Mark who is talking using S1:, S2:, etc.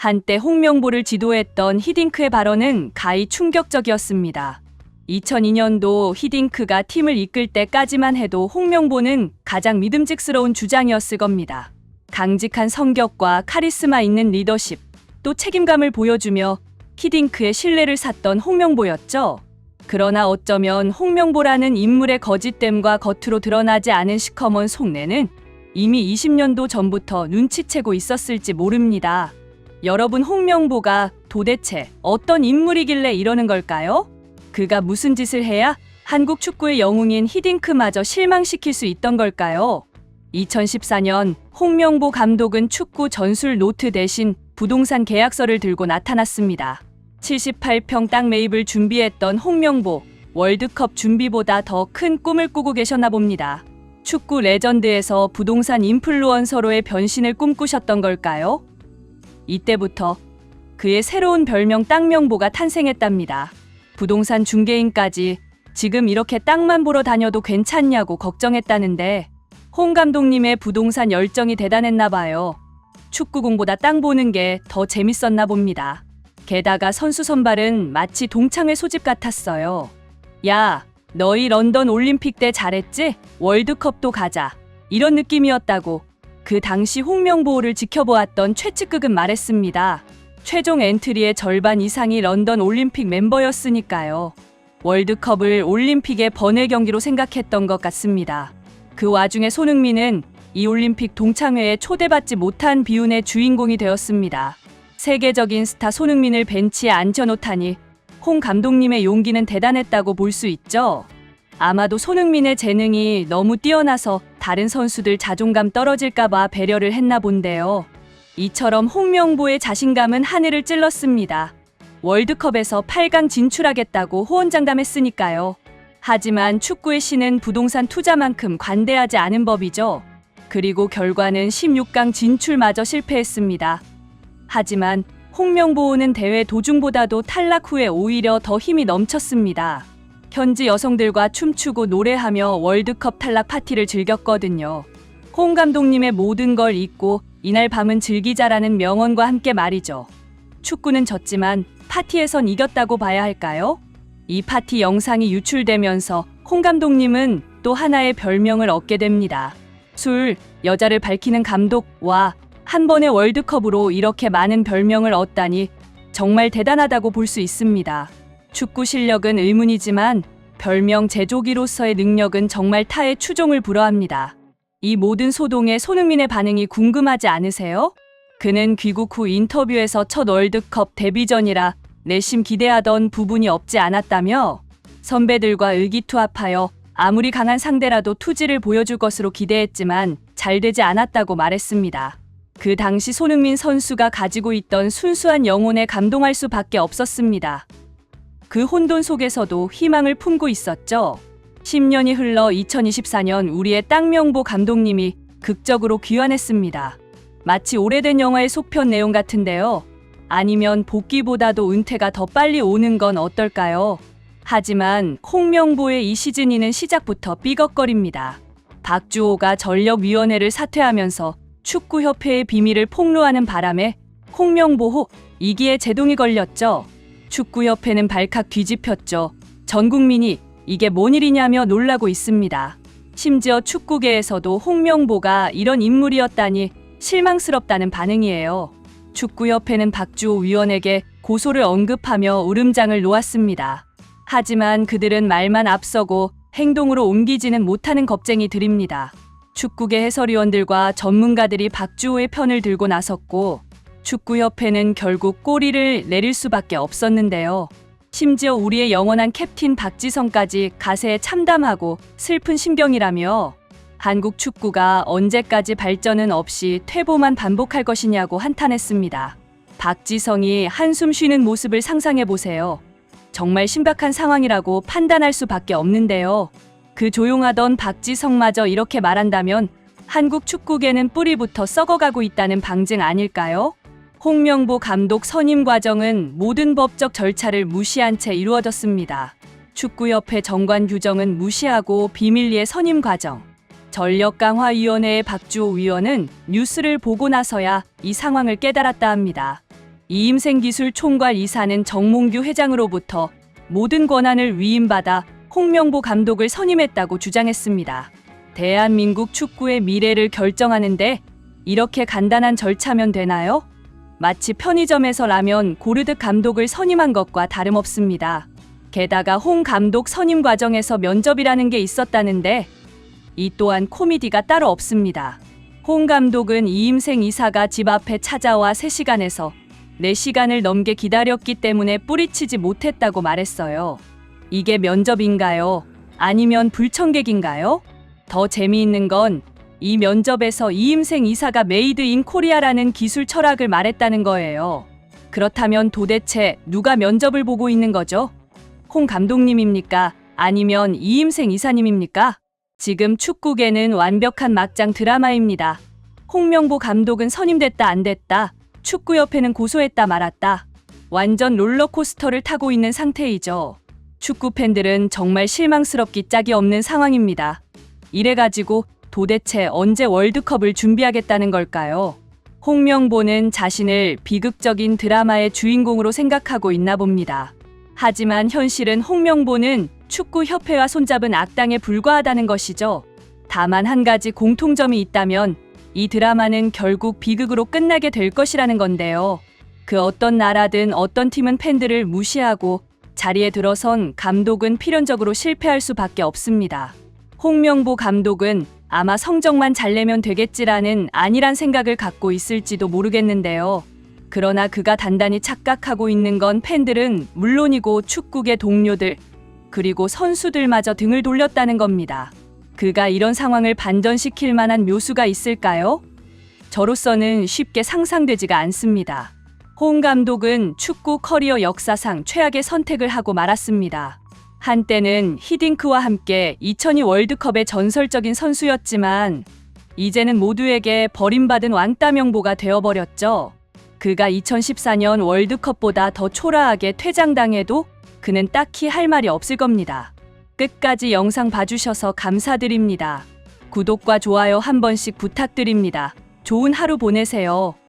S1: 한때 홍명보를 지도했던 히딩크의 발언은 가히 충격적이었습니다. 2002년도 히딩크가 팀을 이끌 때까지만 해도 홍명보는 가장 믿음직스러운 주장이었을 겁니다. 강직한 성격과 카리스마 있는 리더십, 또 책임감을 보여주며 히딩크의 신뢰를 샀던 홍명보였죠. 그러나 어쩌면 홍명보라는 인물의 거짓됨과 겉으로 드러나지 않은 시커먼 속내는 이미 20년도 전부터 눈치채고 있었을지 모릅니다. 여러분, 홍명보가 도대체 어떤 인물이길래 이러는 걸까요? 그가 무슨 짓을 해야 한국 축구의 영웅인 히딩크마저 실망시킬 수 있던 걸까요? 2014년 홍명보 감독은 축구 전술 노트 대신 부동산 계약서를 들고 나타났습니다. 78평 땅 매입을 준비했던 홍명보, 월드컵 준비보다 더 큰 꿈을 꾸고 계셨나 봅니다. 축구 레전드에서 부동산 인플루언서로의 변신을 꿈꾸셨던 걸까요? 이때부터 그의 새로운 별명 땅명보가 탄생했답니다. 부동산 중개인까지 지금 이렇게 땅만 보러 다녀도 괜찮냐고 걱정했다는데 홍 감독님의 부동산 열정이 대단했나 봐요. 축구공보다 땅 보는 게 더 재밌었나 봅니다. 게다가 선수 선발은 마치 동창회 소집 같았어요. 야, 너희 런던 올림픽 때 잘했지? 월드컵도 가자. 이런 느낌이었다고 그 당시 홍명보를 지켜보았던 최측극은 말했습니다. 최종 엔트리의 절반 이상이 런던 올림픽 멤버였으니까요. 월드컵을 올림픽의 번외 경기로 생각했던 것 같습니다. 그 와중에 손흥민은 이 올림픽 동창회에 초대받지 못한 비운의 주인공이 되었습니다. 세계적인 스타 손흥민을 벤치에 앉혀놓다니 홍 감독님의 용기는 대단했다고 볼 수 있죠. 아마도 손흥민의 재능이 너무 뛰어나서 다른 선수들 자존감 떨어질까봐 배려를 했나 본데요. 이처럼 홍명보의 자신감은 하늘을 찔렀습니다. 월드컵에서 8강 진출하겠다고 호언장담했으니까요. 하지만 축구의 신은 부동산 투자만큼 관대하지 않은 법이죠. 그리고 결과는 16강 진출마저 실패했습니다. 하지만 홍명보는 대회 도중보다도 탈락 후에 오히려 더 힘이 넘쳤습니다. 현지 여성들과 춤추고 노래하며 월드컵 탈락 파티를 즐겼거든요. 홍 감독님의 모든 걸 잊고 이날 밤은 즐기자라는 명언과 함께 말이죠. 축구는 졌지만 파티에선 이겼다고 봐야 할까요? 이 파티 영상이 유출되면서 홍 감독님은 또 하나의 별명을 얻게 됩니다. 술, 여자를 밝히는 감독와 한 번의 월드컵으로 이렇게 많은 별명을 얻다니 정말 대단하다고 볼 수 있습니다. 축구 실력은 의문이지만 별명 제조기로서의 능력은 정말 타의 추종을 불허합니다. 이 모든 소동에 손흥민의 반응이 궁금하지 않으세요? 그는 귀국 후 인터뷰에서 첫 월드컵 데뷔전이라 내심 기대하던 부분이 없지 않았다며 선배들과 의기투합하여 아무리 강한 상대라도 투지를 보여줄 것으로 기대했지만 잘 되지 않았다고 말했습니다. 그 당시 손흥민 선수가 가지고 있던 순수한 영혼에 감동할 수밖에 없었습니다. 그 혼돈 속에서도 희망을 품고 있었죠. 10년이 흘러 2024년 우리의 땅명보 감독님이 극적으로 귀환했습니다. 마치 오래된 영화의 속편 내용 같은데요. 아니면 복귀보다도 은퇴가 더 빨리 오는 건 어떨까요? 하지만 홍명보의 이 시즌2는 시작부터 삐걱거립니다. 박주호가 전력위원회를 사퇴하면서 축구협회의 비밀을 폭로하는 바람에 홍명보 2기에 제동이 걸렸죠. 축구협회는 발칵 뒤집혔죠. 전 국민이 이게 뭔 일이냐며 놀라고 있습니다. 심지어 축구계에서도 홍명보가 이런 인물이었다니 실망스럽다는 반응이에요. 축구협회는 박주호 위원에게 고소를 언급하며 울음장을 놓았습니다. 하지만 그들은 말만 앞서고 행동으로 옮기지는 못하는 겁쟁이들입니다. 축구계 해설위원들과 전문가들이 박주호의 편을 들고 나섰고 축구협회는 결국 꼬리를 내릴 수밖에 없었는데요. 심지어 우리의 영원한 캡틴 박지성까지 가세에 참담하고 슬픈 심경이라며 한국 축구가 언제까지 발전은 없이 퇴보만 반복할 것이냐고 한탄했습니다. 박지성이 한숨 쉬는 모습을 상상해보세요. 정말 심각한 상황이라고 판단할 수밖에 없는데요. 그 조용하던 박지성마저 이렇게 말한다면 한국 축구계는 뿌리부터 썩어가고 있다는 방증 아닐까요? 홍명보 감독 선임 과정은 모든 법적 절차를 무시한 채 이루어졌습니다. 축구협회 정관 규정은 무시하고 비밀리에 선임 과정. 전력강화위원회의 박주호 위원은 뉴스를 보고 나서야 이 상황을 깨달았다 합니다. 이임생 기술 총괄 이사는 정몽규 회장으로부터 모든 권한을 위임받아 홍명보 감독을 선임했다고 주장했습니다. 대한민국 축구의 미래를 결정하는데 이렇게 간단한 절차면 되나요? 마치 편의점에서 라면 고르듯 감독을 선임한 것과 다름없습니다. 게다가 홍 감독 선임 과정에서 면접이라는 게 있었다는데 이 또한 코미디가 따로 없습니다. 홍 감독은 이임생 이사가 집 앞에 찾아와 3시간에서 4시간을 넘게 기다렸기 때문에 뿌리치지 못했다고 말했어요. 이게 면접인가요? 아니면 불청객인가요? 더 재미있는 건 이 면접에서 이임생 이사가 메이드 인 코리아라는 기술 철학을 말했다는 거예요. 그렇다면 도대체 누가 면접을 보고 있는 거죠? 홍 감독님입니까? 아니면 이임생 이사님입니까? 지금 축구계는 완벽한 막장 드라마입니다. 홍명보 감독은 선임됐다 안 됐다. 축구협회는 고소했다 말았다. 완전 롤러코스터를 타고 있는 상태이죠. 축구 팬들은 정말 실망스럽기 짝이 없는 상황입니다. 이래가지고 도대체 언제 월드컵을 준비하겠다는 걸까요? 홍명보는 자신을 비극적인 드라마의 주인공으로 생각하고 있나 봅니다. 하지만 현실은 홍명보는 축구협회와 손잡은 악당에 불과하다는 것이죠. 다만 한 가지 공통점이 있다면 이 드라마는 결국 비극으로 끝나게 될 것이라는 건데요. 그 어떤 나라든 어떤 팀은 팬들을 무시하고 자리에 들어선 감독은 필연적으로 실패할 수밖에 없습니다. 홍명보 감독은 아마 성적만 잘 내면 되겠지라는 안일한 생각을 갖고 있을지도 모르겠는데요. 그러나 그가 단단히 착각하고 있는 건 팬들은 물론이고 축구계 동료들 그리고 선수들마저 등을 돌렸다는 겁니다. 그가 이런 상황을 반전시킬 만한 묘수가 있을까요? 저로서는 쉽게 상상되지가 않습니다. 홍 감독은 축구 커리어 역사상 최악의 선택을 하고 말았습니다. 한때는 히딩크와 함께 2002 월드컵의 전설적인 선수였지만 이제는 모두에게 버림받은 왕따 명보가 되어버렸죠. 그가 2014년 월드컵보다 더 초라하게 퇴장당해도 그는 딱히 할 말이 없을 겁니다. 끝까지 영상 봐주셔서 감사드립니다. 구독과 좋아요 한 번씩 부탁드립니다. 좋은 하루 보내세요.